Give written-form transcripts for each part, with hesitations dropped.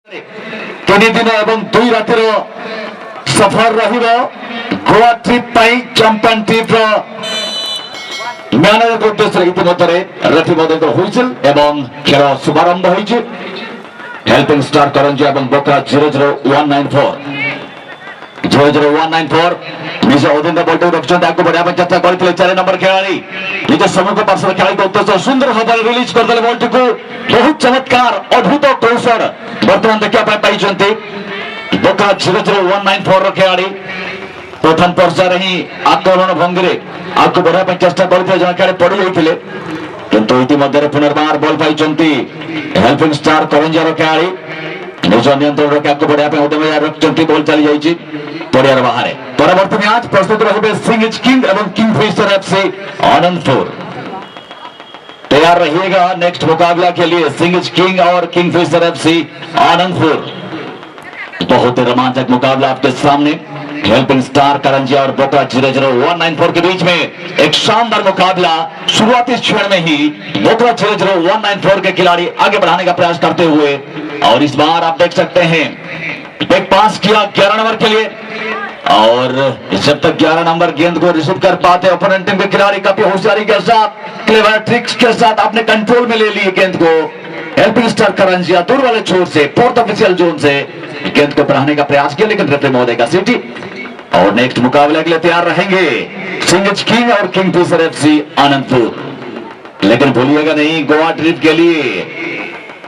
तीन दिन एवं 2 रातिर सफर रहिबो गोवा ट्रिप पाई चैंपियन ट्रिप मैनेजर उद्देश्य इतिमध्ये रेफरी बदल होइছিল এবং খেলা শুভারম্ভ হয়েছে। हेल्पिंग स्टार करंजी এবং बोकरा 00194 निज अधीन बॉल रखिछन ताको बढ़िया पे चेष्टा करथिले 4 नंबर खिलाड़ी निज समग्र पार्श्व खेलाड़ी उद्देश्य सुंदर भाव रिलीज करदेले बॉल टिको बहुत चमत्कार अद्भुत कौशल वर्तमान देखिया पाइछन्ते बोकरा 00194 खिलाड़ी प्रथम पर्यायर ही आक्रमण भंगी आगे बढ़ा चेष्टा करते जन पड़ जाते किंतु इतिमध्ये पुनर्बार बॉल पाई हेल्पिंग स्टार करंजार खेलाड़ी निज नियंत्रण रखी आगे बढ़ा उद्यम रखिंट बॉल चली जाइए पड़ियार बाहर। परवर्ती मैच प्रस्तुत रहे सिंह इज किंग एवं किंगफिशर एफसी आनंदपुर। तैयार रहिएगा नेक्स्ट मुकाबला के लिए सिंह इज किंग और किंगफिशर एफसी आनंदपुर। बहुत ही रोमांचक मुकाबला आपके सामने हेल्पिंग स्टार करंजी और बोकरा 00194 के बीच में एक शानदार मुकाबला। शुरुआती क्षण में ही बोकरा 00194 के खिलाड़ी आगे बढ़ाने का प्रयास करते हुए और इस बार आप देख सकते हैं एक पास किया 11 नंबर के लिए और जब तक 11 नंबर गेंद को रिसीव कर पाते ओपोनेंट टीम के खिलाड़ी काफी होशियारी के साथ क्लेवर ट्रिक्स के साथ अपने कंट्रोल में ले लिए गेंद को। हेल्पिंग स्टार करंजिया दूर वाले छोर से फोर्थ ऑफिशियल जोन से गेंद को बढ़ाने का प्रयास किया लेकिन रेफरी महोदय का सीटी। और नेक्स्ट मुकाबले के लिए तैयार रहेंगे सिंह इज किंग और किंगफिशर एफसी आनंदपुर। लेकिन भूलिएगा नहीं गोवा ट्रिप के लिए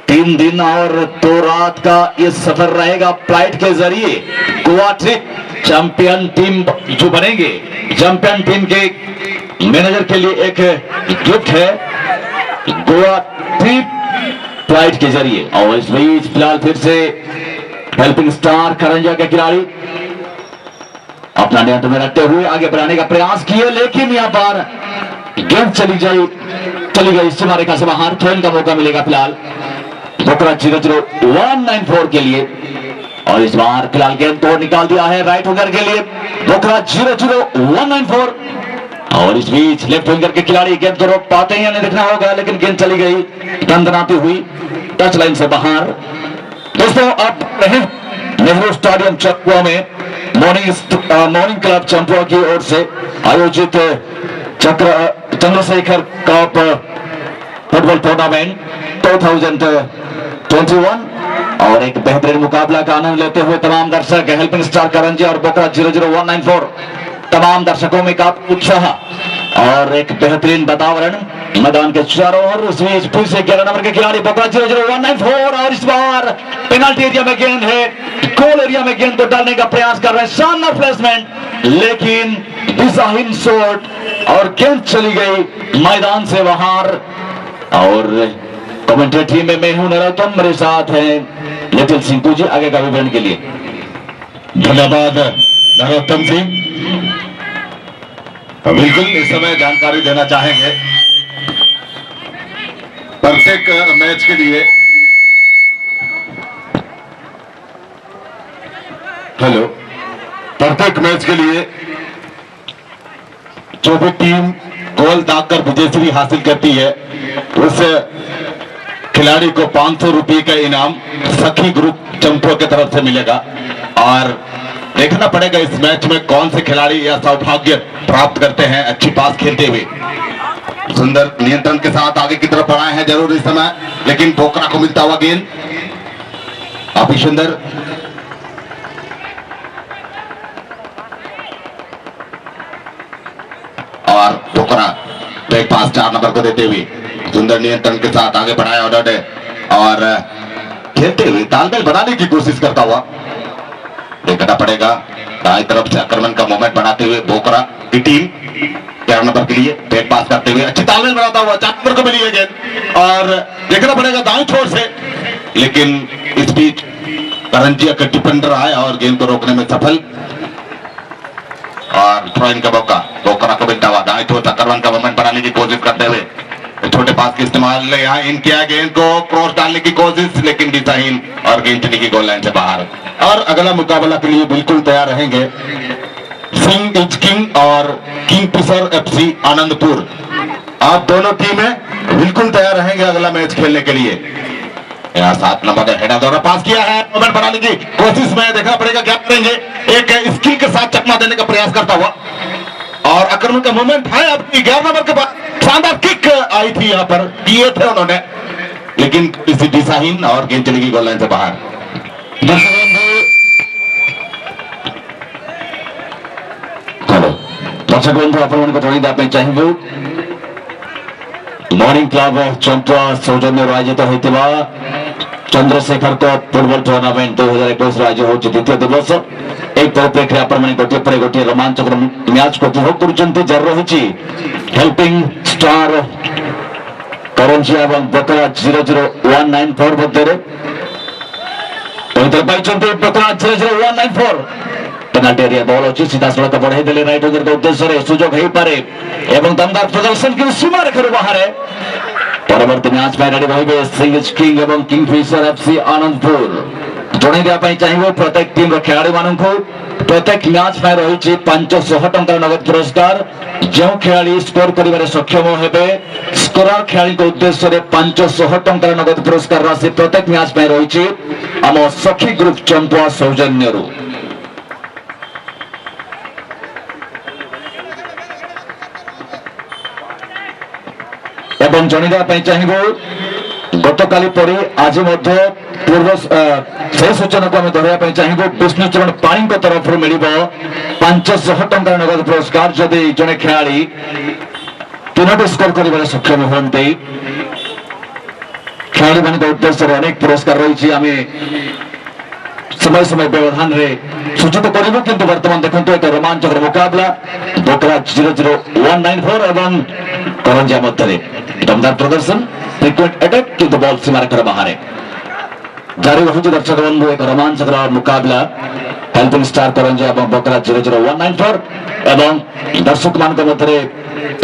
3 दिन और 2 रात का ये सफर रहेगा फ्लाइट के जरिए। गोवा ट्रिप चैंपियन टीम जो बनेंगे चैंपियन टीम के मैनेजर के लिए एक गिफ्ट है गोवा ट्रिप फ्लाइट के जरिए। और इस बीच फिलहाल फिर से हेल्पिंग स्टार करंजिया के खिलाड़ी अपना नियंत्रण में रखते हुए आगे बढ़ाने का प्रयास किए लेकिन यहां पर गेंद चली गई सीमा रेखा से बाहर। खेल का मौका मिलेगा फिलहाल बोकरा 00194 के लिए और इस बार फिलहाल गेंद को निकाल दिया है राइट विंगर के लिए बोकरा 00194। और इस बीच लेफ्ट विंगर के खिलाड़ी गेंद को रोक पाते हैं या नहीं देखना होगा लेकिन गेंद चली गई दंदनाती हुई टच लाइन से बाहर। दोस्तों आप रहे नेहरू स्टेडियम चंपुआ में मॉर्निंग क्लब चंपुआ की ओर से आयोजित चंद्रशेखर कप फुटबॉल टूर्नामेंट 2021 और एक बेहतरीन मुकाबला का आनंद लेते हुए तमाम दर्शक हेल्पिंग स्टार करंजी और बोकरा 00194 तमाम दर्शकों में काफी उत्साह और एक बेहतरीन वातावरण मैदान के चारों ओर। उस बीच फिर से 11 नंबर के खिलाड़ी बोकरा 00194 और इस बार पेनल्टी एरिया में गेंद है गोल एरिया में गेंद को डालने का प्रयास कर रहे हैं। शानदार प्लेसमेंट लेकिन दिशाहीन शॉट और गेंद चली गई मैदान से बाहर। और कमेंटेटरी में मैं हूं नरोत्तम, मेरे साथ हैं लिटिल सिंह जी आगे का विवरण के लिए। धन्यवाद नरोत्तम सिंह। बिल्कुल इस समय जानकारी देना चाहेंगे प्रत्येक मैच के लिए प्रत्येक मैच के लिए जो भी टीम गोल दागकर विजेता हासिल करती है उस खिलाड़ी को 500 रुपये का इनाम सखी ग्रुप चंपुआ की तरफ से मिलेगा। और देखना पड़ेगा इस मैच में कौन से खिलाड़ी यह सौभाग्य प्राप्त करते हैं अच्छी पास खेलते हुए। सुंदर नियंत्रण के साथ आगे की तरफ बढ़ाए हैं जरूर इस समय लेकिन बोकरा को मिलता हुआ गेंद काफी सुंदर। और बोकरा ब्रेक पास 4 नंबर को देते हुए सुंदर नियंत्रण के साथ आगे बढ़ाया उन्होंने और खेलते हुए तालमेल बनाने की कोशिश करता हुआ देखना पड़ेगा। दाएं तरफ से आक्रमण का मोमेंट बनाते हुए बोकरा की टीम 11 नंबर के लिए बैक पास करते हुए अच्छी तालमेल बनाता हुआ 4 नंबर को मिली है गेंद और देखना पड़ेगा दाएं छोर से लेकिन इस बीच करंजिया का डिफेंडर आया और गेंद को रोकने में सफल। और थ्रोइंग का मौका बोकरा को मिलता हुआ दाएं छोर से आक्रमण का मोमेंट बनाने की कोशिश करते हुए छोटे पास के इस्तेमाल यहाँ इन किया गेंद को क्रॉस डालने की कोशिश लेकिन दिशाहीन और गेंद चली गई गोल लाइन से बाहर। और अगला मुकाबला के लिए बिल्कुल तैयार रहेंगे सिंह इज किंग और किंगफिशर एफसी आनंदपुर। आप दोनों टीमें बिल्कुल तैयार रहेंगे अगला मैच खेलने के लिए। यहाँ 7 नंबर का हेडर द्वारा पास किया है, मोमेंट बनाने की कोशिश में, देखना पड़ेगा क्या करेंगे। एक स्किल के साथ चकमा देने का प्रयास करता हुआ और आक्रमण का मोमेंट है अपनी 11 नंबर के पास। शानदार किक आई थी, यहाँ पर किए थे उन्होंने, लेकिन किसी दिशाहीन और गेंद चली गई गोल लाइन से बाहर। दर्शक बंधु आपको जन चाहिए मॉर्निंग क्लब चंपा सौजन्य आयोजित होता चंद्रशेखर कप फुटबल टूर्नामेंट 2021 आज हूँ द्वितीय दिवस। एक परिप्रेक्षी आपण गोटे पर गोटे रोमांचक मैच को उपभोग कर रही हेल्पिंग स्टार करंजिया और बकरा 00194 मध्य बकरा 00194 पेनाल्टी एरिया बॉल अच्छी सीधा सड़क बढ़ाई देले राइट विंगर के उद्देश्य सुजोग हो पारे एवं दमदार प्रदर्शन की सीमा रेखा बाहर परवर्ती मैच में रेडी रही सिंगज किंग एवं किंगफिशर एफसी आनंदपुर। जन देवाई चाहिए प्रत्येक टीम खिलाड़ी मानक प्रत्येक मैच में रही 500 टंकार नगद पुरस्कार। जो खिलाड़ी स्कोर कर सक्षम हेबे स्कोरर खिलाड़ी के उद्देश्य 500 टंकार नगद पुरस्कार राशि प्रत्येक मैच में रही आम सखी ग्रुप चंपा सौजन्य। एवं जन चाहिए गतकाली परी आज पूर्व से सूचना को आम दोहराई चाहिए विष्णुचरण पाणी तरफ मिल 500 टंकार नगद पुरस्कार जदि जड़े खिलाड़ी 3टी स्कोर कर सक्षम हमें खिलाड़ी मान उद्देश्य अनेक पुरस्कार रही आम समय समय व्यवधान सूचित करूँ किंतु वर्तमान देखते एक रोमांचक मुकाबला बकरा 00194 एवं करंजिया मध्य दमदार प्रदर्शन फ्रिक्वेंट अटैक किंतु बॉल सीमा रेखा बाहर जारी रही दर्शक बंधु एक रोमांचक मुकाबला हेल्पिंग स्टार करंजिया और बकरा 00194 एवं दर्शक मान मध्य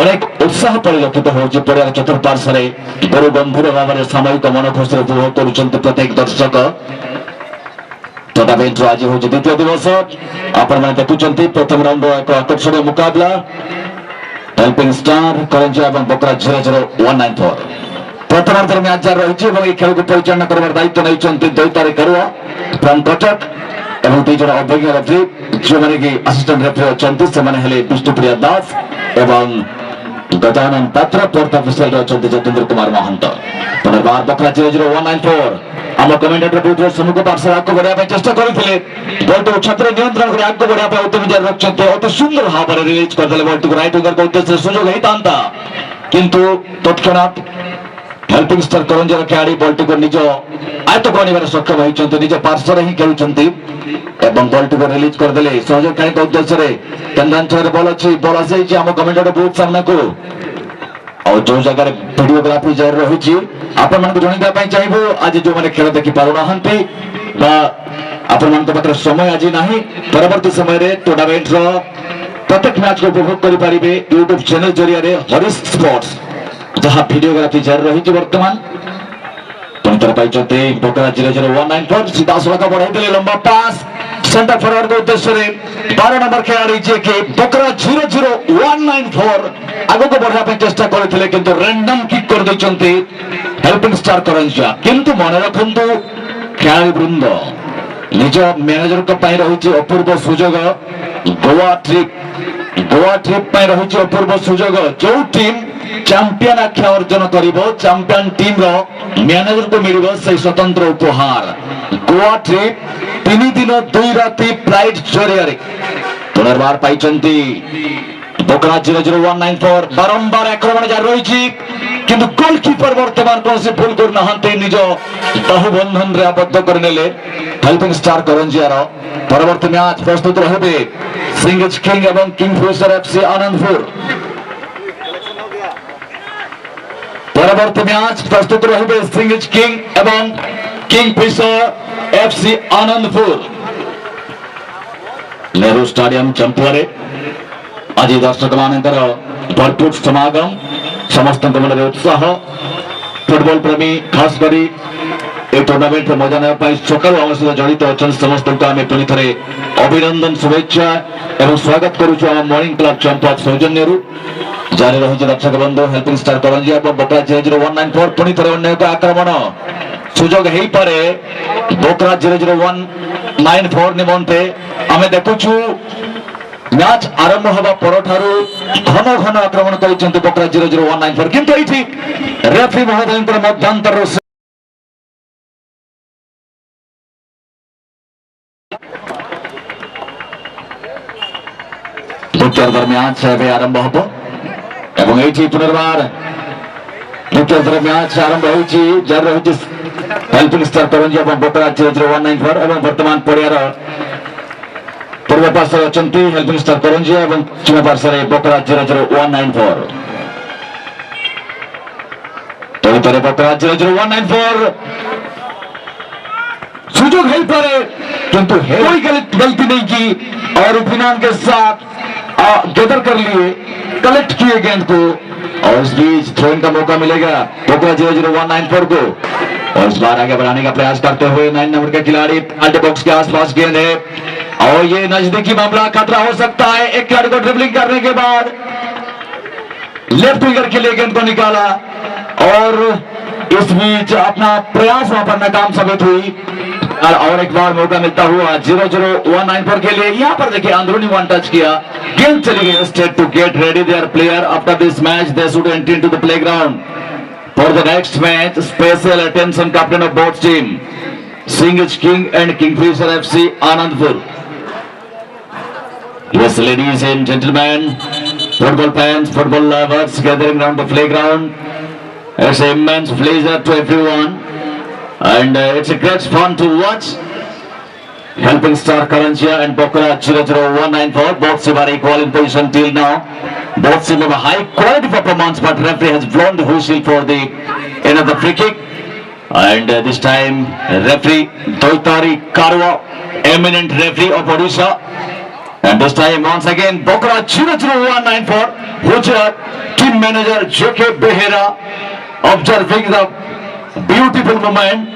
अनेक उत्साह परिलक्षित होची पड़िया चतुर्पार्श्वे बड़ गंभीर भाव में सामयिक मनखुशी उपभोग कर प्रत्येक दर्शक टूर्नामेंट आज हूँ द्वितीय दिवस आपण देखुं प्रथम राउंड एक आकर्षणीय मुकाबला हेल्पिंग स्टार करंजिया और बकरा 00194 प्रथमार्धर मैच जारी रही खेल को परिचालना कर दायित्व नहीं दैतारी करुआ फ्रॉम कटक और दुई जन अभिज्ञ रेफरी जो मैंने कि असिस्टेंट रेफरी अच्छा से विष्णुप्रिया दास एवं गजानन पात्र फोर्थ ऑफिशियल अच्छा जतेंद्र कुमार महंत पुनर्बार बकरा 00194 आम कमेंटेटर बुथ सम्मुख पार्श्व आगे बढ़ाया चेष्टा करते बॉल छात्र नियंत्रण कर आगे बढ़ाया उद्यम जारी रखते अति सुंदर भाव में रिलीज करदे बॉल राइट विंगर के उद्देश्य सुजोग होता किंतु तत्क्षणात हेल्पिंग स्टार करंजिया खिलाड़ी बॉल को निज आयत्त कर सक्षम होती निज पार्श्व ही खेलुंट एवं बॉल को रिलीज करदे सहयोग खेल उद्देश्य केन्द्रांचल बॉल अच्छी बॉल आसी आम कमेंटेटर बुथ सामना को और जो जगह वीडियोग्राफी जारी रही आपण मान जनवाई चाहिए आज जो मैंने खेल देखी पारना आपण मान समय आज ना परवर्ती समय टूर्नामेंट प्रत्येक मैच को उपभोग करेंगे यूट्यूब चैनल जरिए हरीश स्पोर्ट्स जहाँ वीडियोग्राफी जारी रही वर्तमान बकरा 00194 सीधा सड़क बढ़ाई लंबा पास सेंटर फॉरवर्ड के उद्देश्य 12 नंबर खिलाड़ी जे के बकरा 00194 आगे को बढ़ाई चेष्टा करते किंतु रैंडम किक कर देते हेल्पिंग स्टार करंजिया किंतु मन रखु खिलाड़ी वृंद निज मैनेजर रही अपूर्व सुजोग गोवा ट्रिप रही अपूर्व सुजोग जो टीम चैंपियन आख्या अर्जन कर चैंपियन टीम मैनेजर को मिल से स्वतंत्र उपहार गोवा ट्रिप 3 दिन 2 राति फ्लाइट जरिए पुनर्बार पाई बकरा 00194 बारंबार आक्रमण जारी रही किंतु गोलकीपर वर्तमान कौन भूल करना निज बाहुबंधन आबद्ध करने हेल्पिंग स्टार करंजिया परवर्ती मैच प्रस्तुत रहे सिंगज किंग एवं किंगफिशर एफसी आनंदपुर परवर्ती मैच प्रस्तुत रहे सिंगज किंग एवं Kingfisher FC Anandpur Nehru stadium चंपुआरे आज दर्शक मान भरपूर समागम समस्त मन उत्साह फुटबॉल प्रेमी खास कर टूर्नामेंट मजा ना सकाल आम सहित जड़ित अच्छा समस्त को आम पुणी थे अभिनंदन शुभेच्छा और स्वागत करुचु आम मॉर्निंग क्लब चंपा सौजन्य जारी रही दर्शक बंधु हेल्पिंग स्टार करंजिया बकरा 00194 पुणी थे अन्य एक आक्रमण ସୁଯୋଗ ହେଇପାରେ ବୋକରା 00194 ନିମନ୍ତେ ଆମେ ଦେଖୁଛୁ ମ୍ୟାଚ ଆରମ୍ଭ ହେବା ପରଠାରୁ ଘନ ଘନ ଆକ୍ରମଣ କରିଛନ୍ତି ବୋକରା 00194 କିନ୍ତୁ ଏଇଠି ରେଫରି ମହୋଦୟଙ୍କର ମଧ୍ୟାନ୍ତରରୁ ଦ୍ୱିତୀୟ ମ୍ୟାଚ ଏବେ ଆରମ୍ଭ ହେବ ଏବଂ ଏଇଠି ପୁନର୍ବାର ଦ୍ୱିତୀୟ ମ୍ୟାଚ ଆରମ୍ଭ ହେଉଛି ଯାହାର ରହିଛି ହେଲ୍ପିଂ ଷ୍ଟାର କରଞ୍ଜି ଏବଂ ବୋକରା 00194 ଏବଂ ବର୍ତ୍ତମାନ ପଡ଼ିଆର ପୂର୍ବ ପାର୍ଶ୍ୱରେ ଅଛନ୍ତି ହେଲ୍ପିଂ ଷ୍ଟାର କରଞ୍ଜି ଏବଂ ପଶ୍ଚିମ ପାର୍ଶ୍ୱରେ ବୋକରା 00194 ତେଣୁକରି ବୋକରା 00194 सुजोग है पर किंतु कोई गलती नहीं की और इत्मीनान के साथ गदर कर लिए कलेक्ट किए गेंद को और इस बीच थ्रोइंग का मौका मिलेगा बोकरा 00194 को और इस बार आगे बढ़ाने का प्रयास करते हुए 9 नंबर का खिलाड़ी आल्टे बॉक्स के आसपास गेंद है और ये नजदीकी मामला खतरा हो सकता है एक खिलाड़ी को ड्रिबलिंग करने के बाद लेफ्ट विंगर के लिए गेंद को निकाला और इस बीच अपना प्रयास वहां पर नाकाम साबित हुई और एक बार मौका मिलता हुआ 00194 के लिए यहां पर देखिए अंदरूनी वन टच किया गेंद चली गई state to get ready there player after this match they should enter into the playground for the next match special attention captain of both team सिंगिज king and Kingfisher FC Anandpur Yes, ladies and gentlemen, football fans, football lovers gathering around the playground. It's an immense pleasure to everyone, and it's a great fun to watch. Helping Star Karanjia and Bokkara 00194 both teams are equal in position till now. Both teams have a high quality performance, but referee has blown the whistle for the another free kick. And this time referee Doitari Karwa, eminent referee of Odisha. And this time once again Bokkara 00194 Gujarat team manager J.K. Behera observing the beautiful moment,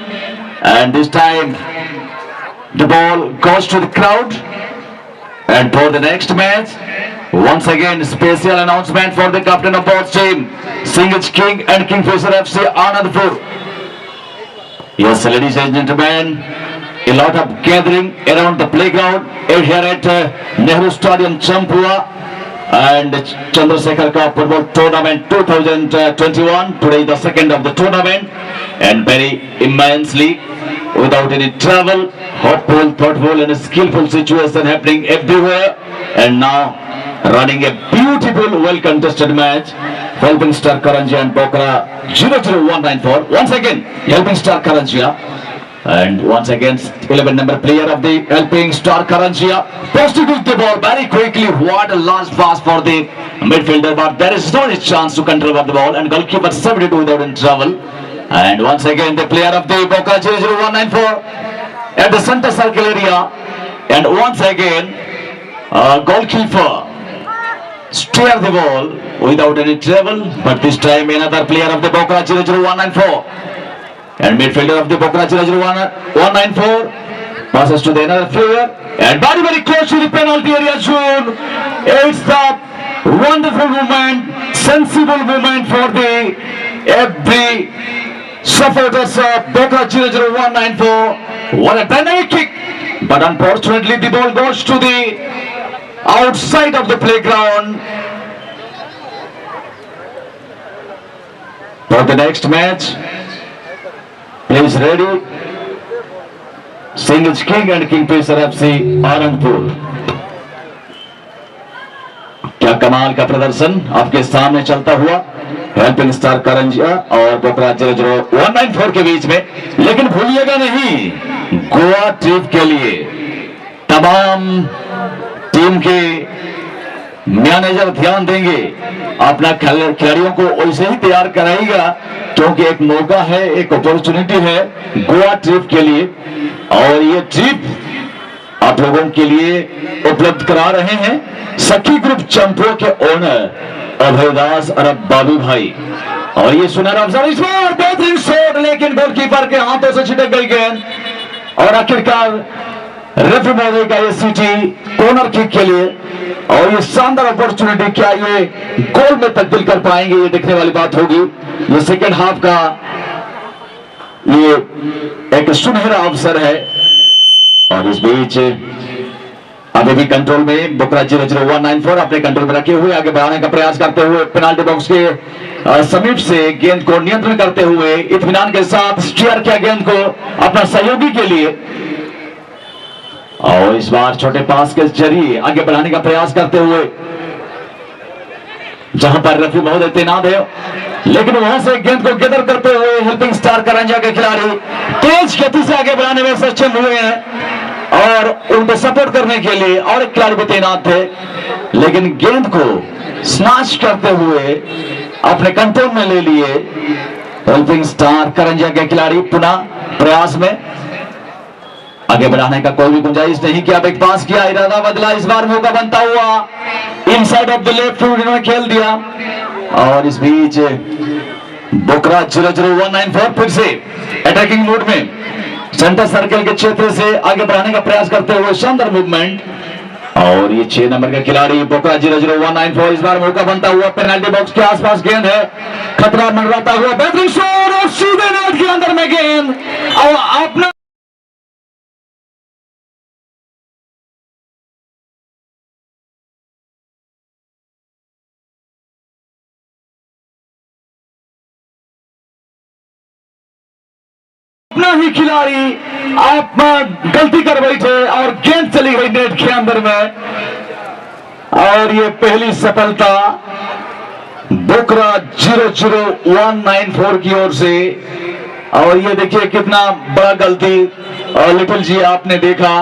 and this time the ball goes to the crowd. And for the next match once again special announcement for the captain of both team Singh's King and Kingfisher FC Anandpur. Yes, ladies and gentlemen, a lot of gathering around the playground here at Nehru Stadium Champua and Chandrasekhar Cup Football Tournament 2021. Today the second of the tournament and very immensely without any trouble, hopeful, thoughtful and skillful situation happening everywhere, and now running a beautiful well contested match. Helping Star Karanjia and Bokkara 00194 once again Helping Star Karanjia. And once again 11 number player of the Helping Star Karanjia posted with the ball very quickly. What a large pass for the midfielder, but there is no chance to control the ball, and goalkeeper saved it without any trouble. And once again the player of the Bokkara 00194 at the center circle area, and once again goalkeeper steer the ball without any trouble, but this time another player of the Bokkara 00194 and midfielder of the Bokkara 00194 passes to the another player, and very close to the penalty area zone. It's the wonderful movement, sensible movement for the every supporters of Bokkara 00194. What a dynamic kick, but unfortunately the ball goes to the outside of the playground. For the next match, please ready Singh's King and Kingfisher FC Anandpur. क्या कमाल का प्रदर्शन आपके सामने चलता हुआ helping star Karanjia और बोकरा 00194 के बीच में, लेकिन भूलिएगा नहीं गोवा ट्रिप के लिए तमाम टीम के मैनेजर ध्यान देंगे, अपना खिलाड़ियों को वैसे ही तैयार कराएगा, क्योंकि एक मौका है, एक अपॉर्चुनिटी है गोवा ट्रिप के लिए, और ये ट्रिप आप लोगों के लिए उपलब्ध करा रहे हैं सखी ग्रुप चंपुआ के ओनर अभयदास और बाबू भाई। और ये सुनहरा अवसर, इस बार बेहतरीन शॉट, लेकिन गोलकीपर के हाथों से छिटक गई गेंद, और आखिरकार रेफरी महोदय का ये सीटी कॉर्नर किक के लिए, और ये शानदार अपॉर्चुनिटी क्या ये गोल में तब्दील कर पाएंगे, ये देखने वाली बात होगी। ये सेकेंड हाफ का ये एक सुनहरा अवसर है। और इस बीच अभी भी कंट्रोल में बुकरा 00194 अपने कंट्रोल में रखे हुए आगे बढ़ाने का प्रयास करते हुए पेनाल्टी बॉक्स के समीप से गेंद को नियंत्रण करते हुए इत्मीनान के साथ स्टीयर किया गेंद को अपना सहयोगी के लिए। और इस बार छोटे पास के जरिए आगे बढ़ाने का प्रयास करते हुए जहां पर रेफरी महोदय तैनात है, लेकिन वहां से गेंद को गैदर करते हुए हेल्पिंग स्टार करंजा के खिलाड़ी तेज गति से आगे बढ़ाने में सक्षम हुए हैं और उनको सपोर्ट करने के लिए और एक खिलाड़ी भी तैनात थे, लेकिन गेंद को स्नैच करते हुए अपने कंट्रोल में ले लिए हेल्पिंग स्टार करंजा के खिलाड़ी। पुनः प्रयास में आगे बढ़ाने का कोई भी गुंजाइश नहीं किया, एक पास किया, इरादा बदला, इस बार मौका बनता हुआ inside of the left foot इन्होंने खेल दिया। और इस बीच बोकरा 00194 फिर से अटैकिंग मोड में सेंटर सर्कल के क्षेत्र से आगे बढ़ाने का प्रयास करते हुए शानदार मूवमेंट। और ये 6 नंबर का खिलाड़ी बोकरा 00194 इस बार मौका बनता हुआ पेनल्टी बॉक्स के आसपास गेंद है, खतरा मंडराता हुआ बेहतरीन शॉट और सीधे नेट के अंदर में गेंद और अपना अपना ही खिलाड़ी आप गलती कर बैठे और गेंद चली गई नेट के अंदर में। और ये पहली सफलता बोकरा 00194 की ओर से। और ये देखिए कितना बड़ा गलती लिटिल जी आपने देखा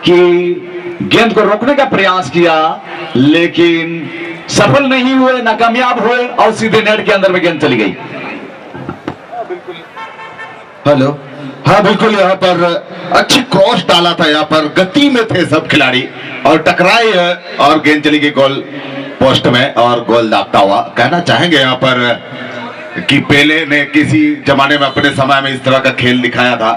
कि गेंद को रोकने का प्रयास किया लेकिन सफल नहीं हुए, नाकामयाब हुए और सीधे नेट के अंदर में गेंद चली गई। हेलो, हाँ बिल्कुल, यहाँ पर अच्छी क्रॉस डाला था, यहाँ पर गति में थे सब खिलाड़ी और टकराई है और गेंद चली गई गोल पोस्ट में और गोल दागता हुआ। कहना चाहेंगे यहाँ पर कि पेले ने किसी जमाने में अपने समय में इस तरह का खेल दिखाया था,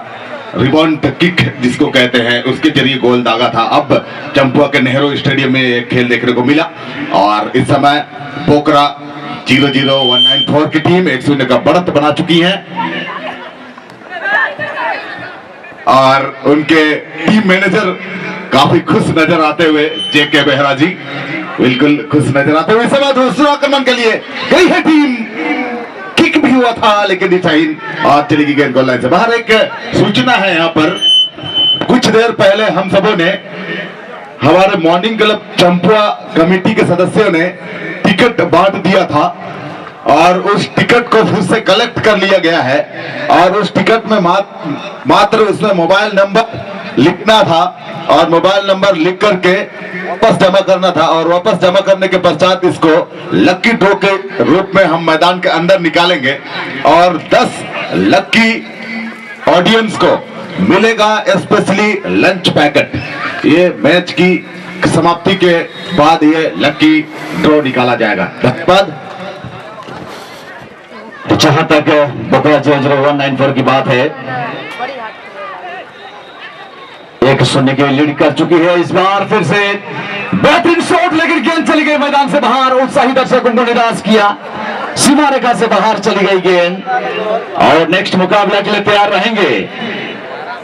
रिबाउंड किक जिसको कहते हैं, उसके जरिए गोल दागा था। अब चंपुआ के नेहरू स्टेडियम में एक खेल देखने को मिला और इस समय बोकरा 00194 की टीम 1-0 का बढ़त बना चुकी है और उनके टीम मैनेजर काफी खुश नजर आते हुए, जेके बेहरा जी बिल्कुल खुश नजर आते हुए। समय दूसरा आक्रमण के लिए गई है टीम, किक भी हुआ था लेकिन दिशाहीन और चली गई गेंद गोल लाइन से बाहर। एक सूचना है यहाँ पर, कुछ देर पहले हम सबों ने, हमारे मॉर्निंग क्लब चंपुआ कमेटी के सदस्यों ने टिकट बांट दिया था और उस टिकट को फिर से कलेक्ट कर लिया गया है और उस टिकट में मात्र उसमें मोबाइल नंबर लिखना था और मोबाइल नंबर लिख करके वापस जमा करना था और वापस जमा करने के पश्चात इसको लकी ड्रॉ के रूप में हम मैदान के अंदर निकालेंगे और 10 लकी ऑडियंस को मिलेगा स्पेशली लंच पैकेट। ये मैच की समाप्ति के बाद ये लकी ड्रॉ निकाला जाएगा। धन्यवाद। जहां तक बोकरा 00194 की बात है, 1-0 की लीड कर चुकी है। इस बार फिर से बेहतरीन शॉट लेकिन गेंद चली गई मैदान से बाहर, उत्साही दर्शकों को निराश किया, सीमा रेखा से बाहर चली गई गेंद। और नेक्स्ट मुकाबला के लिए तैयार रहेंगे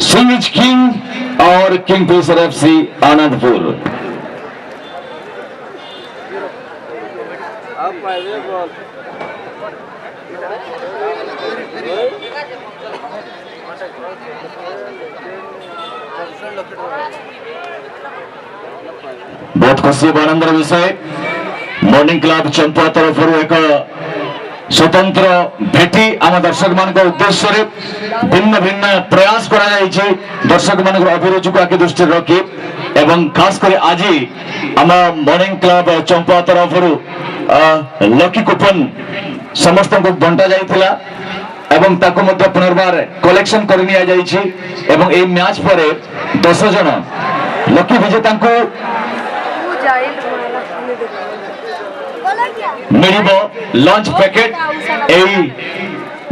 सिंह इज किंग और किंगफिशर एफसी आनंदपुर। बहुत खुशी आनंदर विषय, मॉर्निंग क्लब चंपुआ तरफ एक स्वतंत्र भेटी आम दर्शक मान उद्देश्य भिन्न भिन्न प्रयास करा दर्शक मान अभिरुचि को आगे दृष्टि रखी एवं खास कर आज आम मॉर्निंग क्लब चंपुआ तरफ लकी कूपन समस्त को बंटा जाइथिला एवं ताको मध्य पुनर्बार कलेक्शन कर निया जाइछि एवं ए मैच पर 10 जन लकी विजेता को मिलिबो लंच पैकेट। एई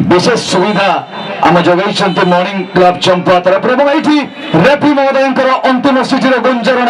विशेष सुविधा आम जोगाई मॉर्निंग क्लब चंपुआ तरफ रेफरी महोदय अंतिम सूचीर गुंजरण।